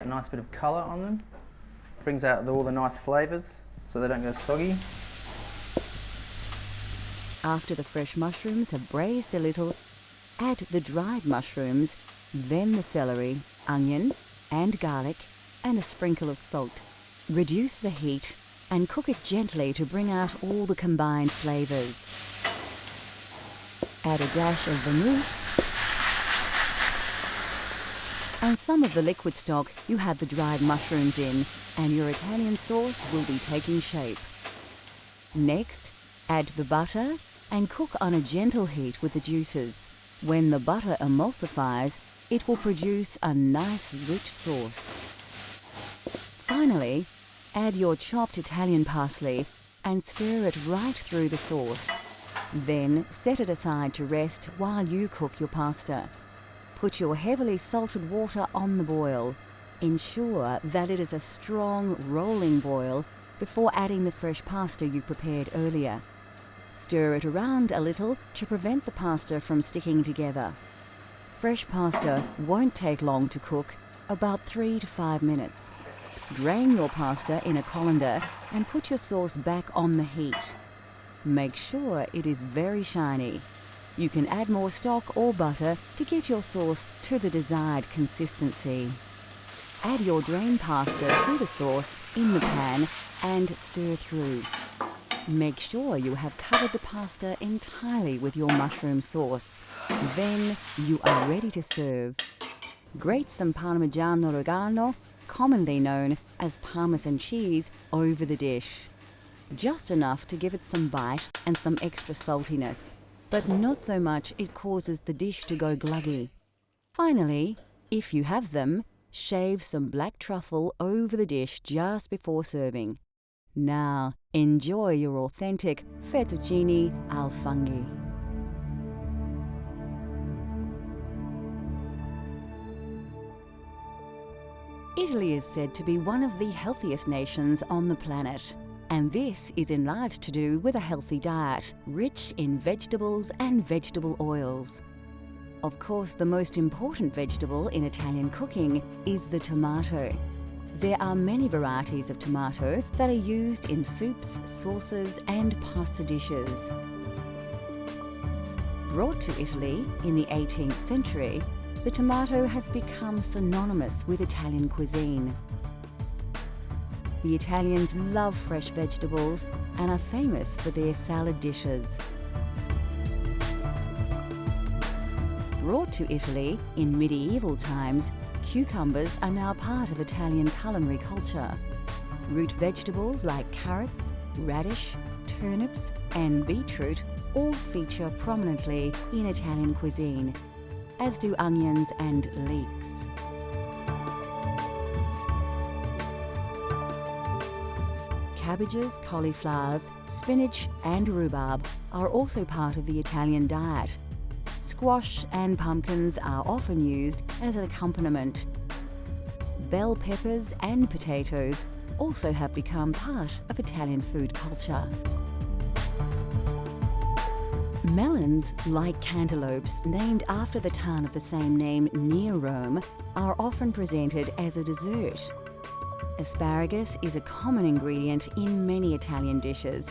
A nice bit of colour on them. Brings out all the nice flavours so they don't go soggy. After the fresh mushrooms have braised a little, add the dried mushrooms, then the celery, onion and garlic and a sprinkle of salt. Reduce the heat and cook it gently to bring out all the combined flavours. Add a dash of vermouth and some of the liquid stock you had the dried mushrooms in, and your Italian sauce will be taking shape. Next, add the butter and cook on a gentle heat with the juices. When the butter emulsifies, it will produce a nice rich sauce. Finally, add your chopped Italian parsley and stir it right through the sauce. Then set it aside to rest while you cook your pasta. Put your heavily salted water on the boil. Ensure that it is a strong, rolling boil before adding the fresh pasta you prepared earlier. Stir it around a little to prevent the pasta from sticking together. Fresh pasta won't take long to cook, about 3 to 5 minutes. Drain your pasta in a colander and put your sauce back on the heat. Make sure it is very shiny. You can add more stock or butter to get your sauce to the desired consistency. Add your drained pasta to the sauce in the pan and stir through. Make sure you have covered the pasta entirely with your mushroom sauce. Then you are ready to serve. Grate some Parmigiano Reggiano, commonly known as Parmesan cheese, over the dish. Just enough to give it some bite and some extra saltiness, but not so much it causes the dish to go gluggy. Finally, if you have them, shave some black truffle over the dish just before serving. Now, enjoy your authentic fettuccine al funghi. Italy is said to be one of the healthiest nations on the planet. And this is in large to do with a healthy diet, rich in vegetables and vegetable oils. Of course, the most important vegetable in Italian cooking is the tomato. There are many varieties of tomato that are used in soups, sauces and pasta dishes. Brought to Italy in the 18th century, the tomato has become synonymous with Italian cuisine. The Italians love fresh vegetables and are famous for their salad dishes. Brought to Italy in medieval times, cucumbers are now part of Italian culinary culture. Root vegetables like carrots, radish, turnips and beetroot all feature prominently in Italian cuisine, as do onions and leeks. Cabbages, cauliflowers, spinach and rhubarb are also part of the Italian diet. Squash and pumpkins are often used as an accompaniment. Bell peppers and potatoes also have become part of Italian food culture. Melons, like cantaloupes named after the town of the same name near Rome, are often presented as a dessert. Asparagus is a common ingredient in many Italian dishes.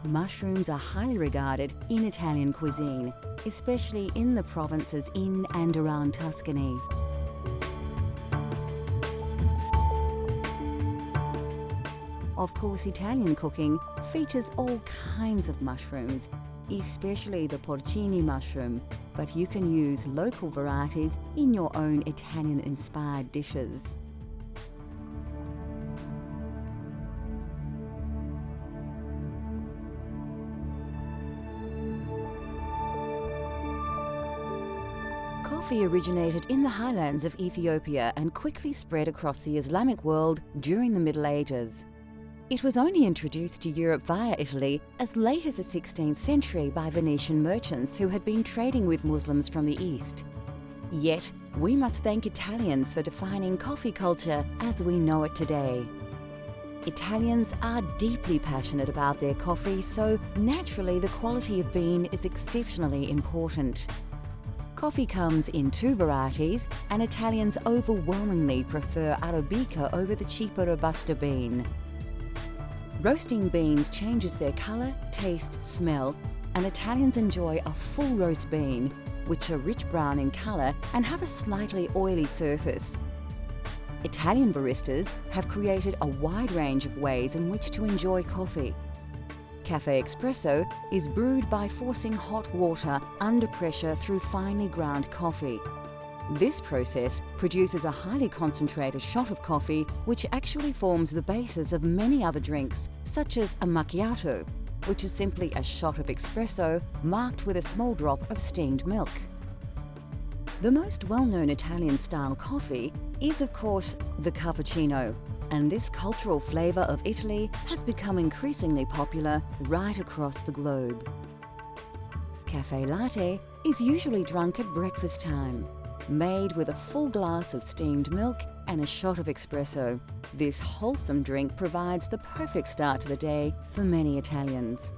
Mushrooms are highly regarded in Italian cuisine, especially in the provinces in and around Tuscany. Of course, Italian cooking features all kinds of mushrooms, especially the porcini mushroom, but you can use local varieties in your own Italian-inspired dishes. Coffee originated in the highlands of Ethiopia and quickly spread across the Islamic world during the Middle Ages. It was only introduced to Europe via Italy as late as the 16th century by Venetian merchants who had been trading with Muslims from the East. Yet, we must thank Italians for defining coffee culture as we know it today. Italians are deeply passionate about their coffee, so naturally the quality of bean is exceptionally important. Coffee comes in 2 varieties, and Italians overwhelmingly prefer Arabica over the cheaper Robusta bean. Roasting beans changes their colour, taste, smell, and Italians enjoy a full roast bean, which are rich brown in colour and have a slightly oily surface. Italian baristas have created a wide range of ways in which to enjoy coffee. Cafe Espresso is brewed by forcing hot water under pressure through finely ground coffee. This process produces a highly concentrated shot of coffee, which actually forms the basis of many other drinks, such as a macchiato, which is simply a shot of espresso marked with a small drop of steamed milk. The most well-known Italian-style coffee is, of course, the cappuccino, and this cultural flavour of Italy has become increasingly popular right across the globe. Cafe latte is usually drunk at breakfast time, made with a full glass of steamed milk and a shot of espresso. This wholesome drink provides the perfect start to the day for many Italians.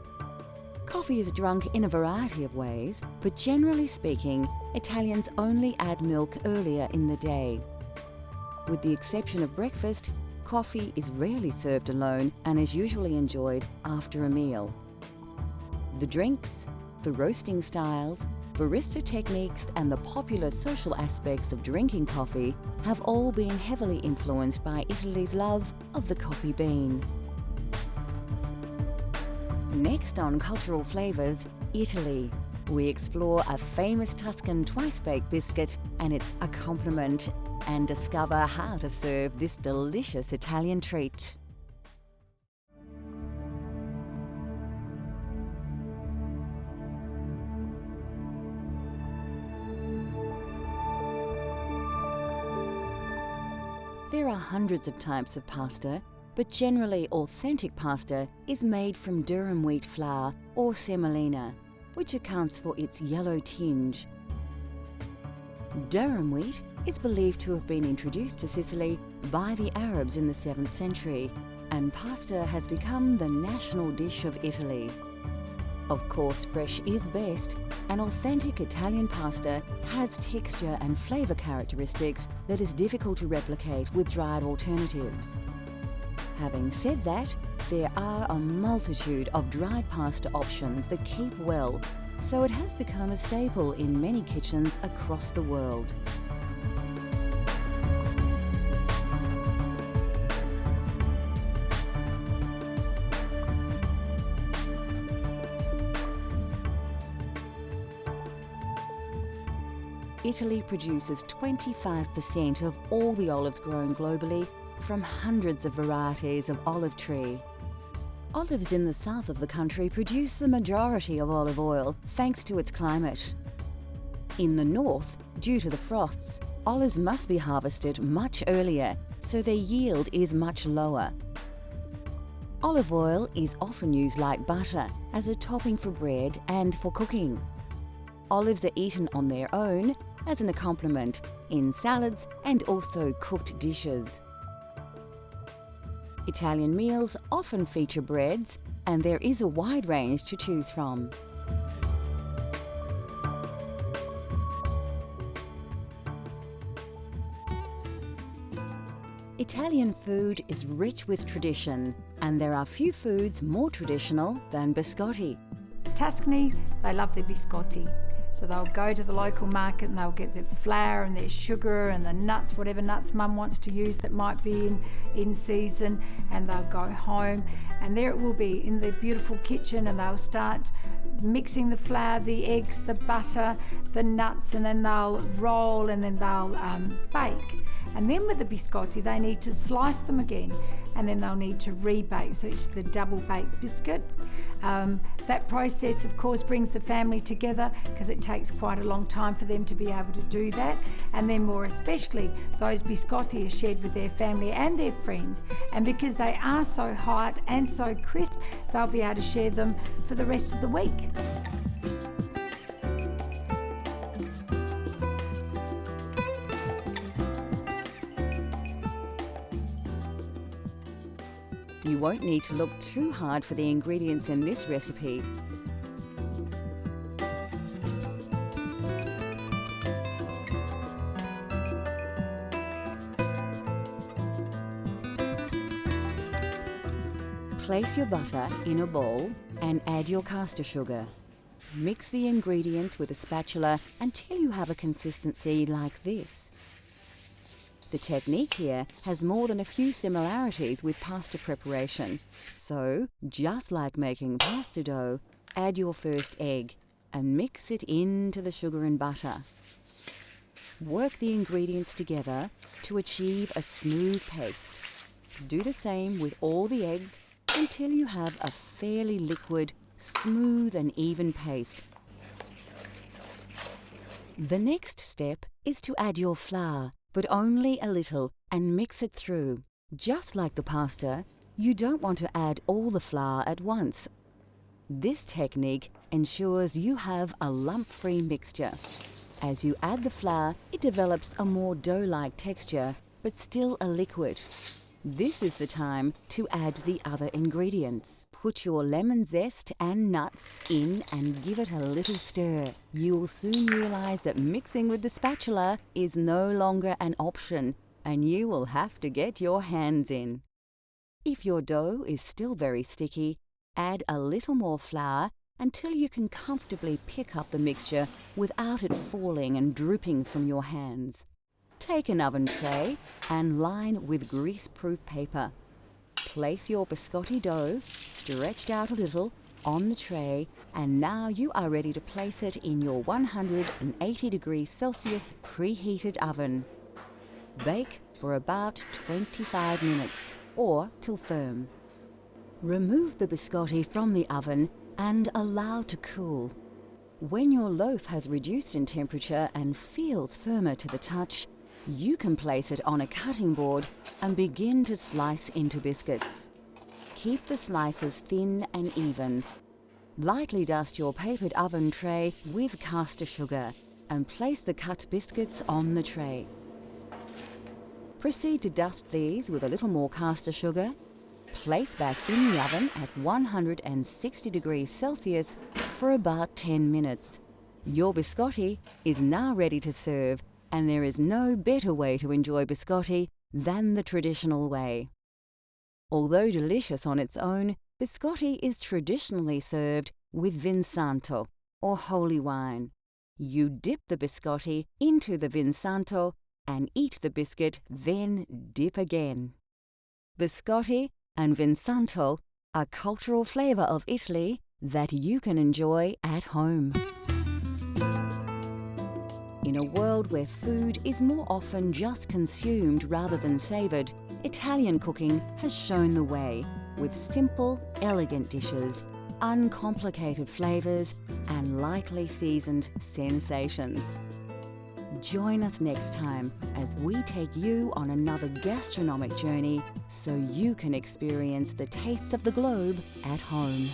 Coffee is drunk in a variety of ways, but generally speaking, Italians only add milk earlier in the day. With the exception of breakfast, coffee is rarely served alone and is usually enjoyed after a meal. The drinks, the roasting styles, barista techniques, and the popular social aspects of drinking coffee have all been heavily influenced by Italy's love of the coffee bean. Next on Cultural Flavours, Italy. We explore a famous Tuscan twice-baked biscuit and its accompaniment and discover how to serve this delicious Italian treat. There are hundreds of types of pasta, but generally authentic pasta is made from durum wheat flour or semolina, which accounts for its yellow tinge. Durum wheat is believed to have been introduced to Sicily by the Arabs in the 7th century, and pasta has become the national dish of Italy. Of course, fresh is best, and authentic Italian pasta has texture and flavour characteristics that is difficult to replicate with dried alternatives. Having said that, there are a multitude of dried pasta options that keep well, so it has become a staple in many kitchens across the world. Italy produces 25% of all the olives grown globally from hundreds of varieties of olive tree. Olives in the south of the country produce the majority of olive oil thanks to its climate. In the north, due to the frosts, olives must be harvested much earlier, so their yield is much lower. Olive oil is often used like butter as a topping for bread and for cooking. Olives are eaten on their own, as an accompaniment, in salads and also cooked dishes. Italian meals often feature breads, and there is a wide range to choose from. Italian food is rich with tradition, and there are few foods more traditional than biscotti. Tuscany, they love their biscotti. So they'll go to the local market and they'll get their flour and their sugar and the nuts, whatever nuts mum wants to use that might be in season, and they'll go home and there it will be in the beautiful kitchen, and they'll start mixing the flour, the eggs, the butter, the nuts, and then they'll roll and then they'll bake. And then with the biscotti, they need to slice them again, and then they'll need to rebake, so it's the double baked biscuit. That process, of course, brings the family together because it takes quite a long time for them to be able to do that. And then more especially, those biscotti are shared with their family and their friends. And because they are so hot and so crisp, they'll be able to share them for the rest of the week. You won't need to look too hard for the ingredients in this recipe. Place your butter in a bowl and add your caster sugar. Mix the ingredients with a spatula until you have a consistency like this. The technique here has more than a few similarities with pasta preparation. So, just like making pasta dough, add your first egg and mix it into the sugar and butter. Work the ingredients together to achieve a smooth paste. Do the same with all the eggs until you have a fairly liquid, smooth and even paste. The next step is to add your flour, but only a little, and mix it through. Just like the pasta, you don't want to add all the flour at once. This technique ensures you have a lump-free mixture. As you add the flour, it develops a more dough-like texture, but still a liquid. This is the time to add the other ingredients. Put your lemon zest and nuts in and give it a little stir. You'll soon realize that mixing with the spatula is no longer an option, and you will have to get your hands in. If your dough is still very sticky, add a little more flour until you can comfortably pick up the mixture without it falling and drooping from your hands. Take an oven tray and line with grease-proof paper. Place your biscotti dough, stretched out a little, on the tray, and now you are ready to place it in your 180 degrees Celsius preheated oven. Bake for about 25 minutes, or till firm. Remove the biscotti from the oven and allow to cool. When your loaf has reduced in temperature and feels firmer to the touch, you can place it on a cutting board and begin to slice into biscuits. Keep the slices thin and even. Lightly dust your papered oven tray with caster sugar and place the cut biscuits on the tray. Proceed to dust these with a little more caster sugar. Place back in the oven at 160 degrees Celsius for about 10 minutes. Your biscotti is now ready to serve, and there is no better way to enjoy biscotti than the traditional way. Although delicious on its own, biscotti is traditionally served with Vinsanto, or holy wine. You dip the biscotti into the Vinsanto and eat the biscuit, then dip again. Biscotti and Vinsanto are cultural flavour of Italy that you can enjoy at home. In a world where food is more often just consumed rather than savoured, Italian cooking has shown the way with simple, elegant dishes, uncomplicated flavours, and lightly seasoned sensations. Join us next time as we take you on another gastronomic journey so you can experience the tastes of the globe at home.